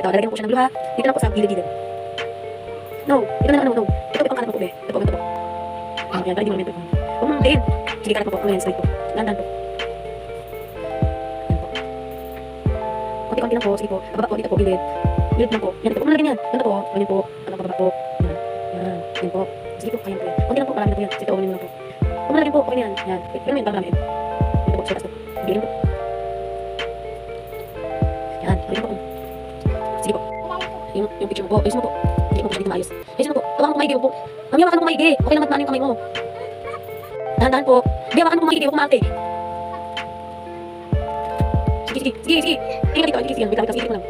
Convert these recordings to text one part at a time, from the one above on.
Ito, lalagyan ko siya ng blue ha. Dito lang po sa gilid-gilid. No, ito na no. Ito po, ipangkalat mo po, be. Ito po, ganito po. Ayan, para di mo namin ito. Huwag mong din. Sige, kalat mo po. Ayan, straight po. Landan po. Ayan po. Konti-konti lang po. Sige po. Bababa po, dito po, gilid. Gilid lang po. Yan, ito po. Huwag mo nalagyan yan. Ganito po. Ganyan po. Ano, bababa po. Yan. Yan. Yan po. Sige po, ayan po yan. Konti lang po, marami na po yan. Sige, unin mo lang po. Huwag mo nalagyan po. Okay na yan. Yan. Pero mo yan, para namin. Ito po, sa taas po. Gilid po. Yan. Unin po. Sige po. Yung picture mo po. Ayusin mo po. Hindi mo po siya dito maayos. Ayusin mo po. Hawakan mo maigi po. Mami, hawakan mo maigi. Okay lang magmano yung kamay mo. Dahan-dahan po. Hindi, hawakan mo maigi. Huwag kumaante. Sige. Tingnan dito. Sige. Wait lang. Sige mo lang.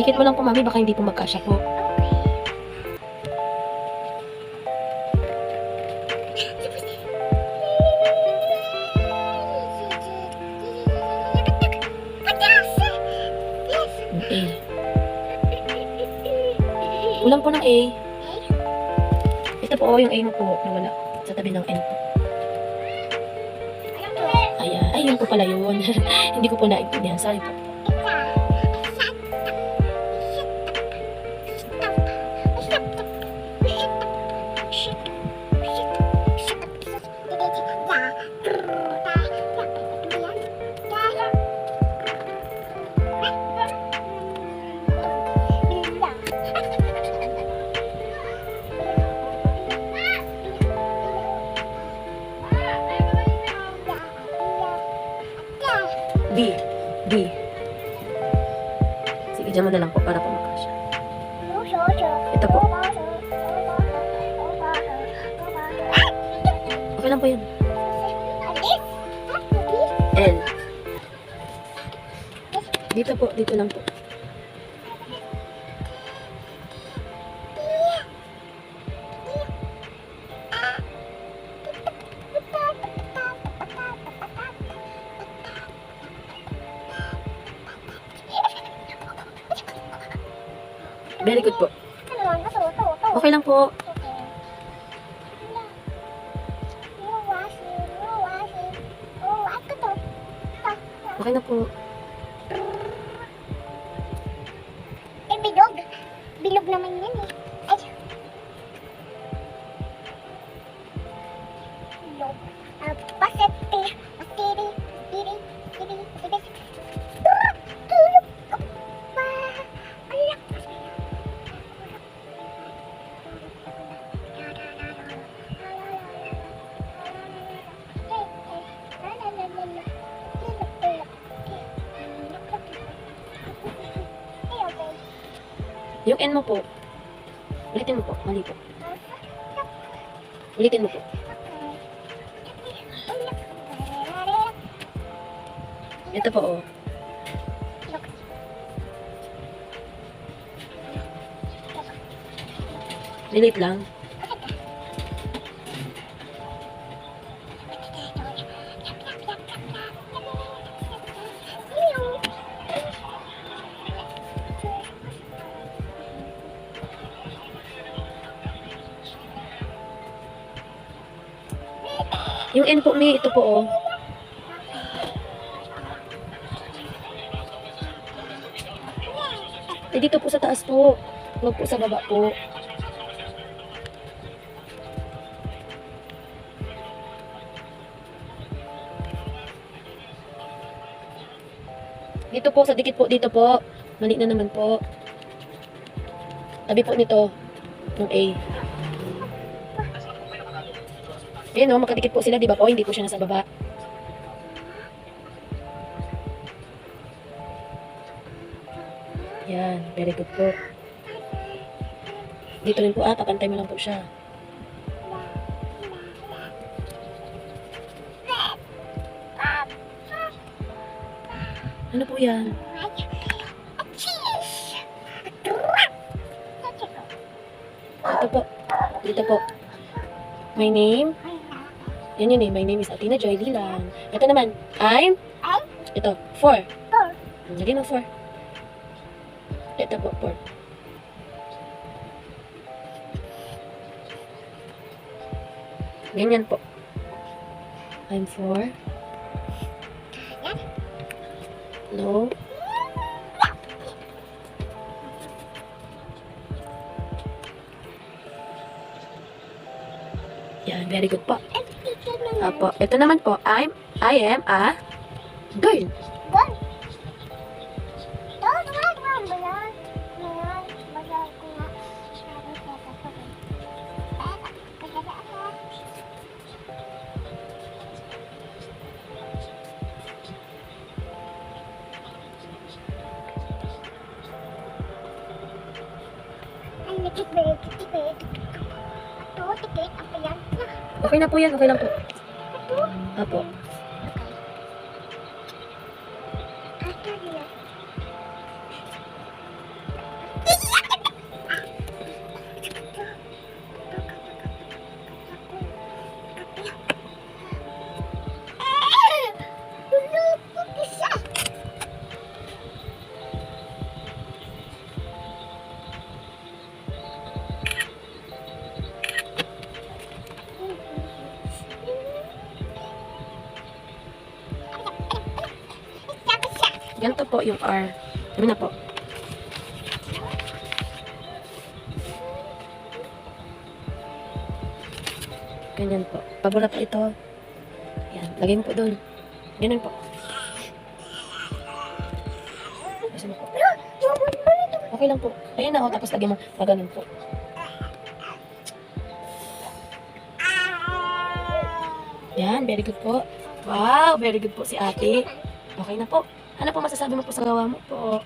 Dikit mo lang po, mami, baka hindi po magkasya po. A. Kulang po ng A. Ito po, yung A mo po, nawala sa tabi ng N po. Ay, yun po pala yun. Hindi ko po naintindihan. Sorry po. D. Sige, dyan mo na lang po para po magkasya. Ito po. Okay lang po yun. L. Dito po, dito lang po. Very good po. Okay lang po. Okay na po. Bilog. Bilog naman yan eh. Ay. Bilog. Pasete. Pasiri. Siri. Siri. Siri. Tulog ko pa. Alak. Yung N mo po. Ulitin mo po. Mali po. Ulitin mo po. Ito po, oh. Relate lang. Yung N po, may ito po, oh. Eh, dito po sa taas po. Huwag po sa baba po. Dito po, sa dikit po, dito po. Mali na naman po. Tabi po nito. Yung A. Ayan o, magkadikit po sila, di ba po? Hindi po siya nasa baba. Yan, very good po. Dito rin po, papantay mo lang po siya. Ano po yan? Cheese! Ito po. Dito po. My name. Yan yun eh. My name is Athena Joy Lilang. Ito naman. I'm. I'm? Ito. 4. 4. Lagyan ng 4. Ito po. 4. Ganyan po. I'm 4. No. Yan, very good po. Apo, ito naman po, I am a girl. Good. Don't run, run, bayan. Bayan, bayan ko nga. Sabi ko sa sabi. Ay, tikit. Ito, tikit. Apa yan? Okay na po yan, okay lang po. Apo. Ito yan. Ganito po yung R. Sabi na po. Ganyan po. Pabura po ito. Yan. Lagay mo po doon. Ganyan po. Kasi mo po. Okay lang po. Ayan na, oh. Tapos lagyan mo. Ganun po. Yan. Very good po. Wow. Very good po si ate. Okay na po. Ano po masasabi mo po sa gawa mo po?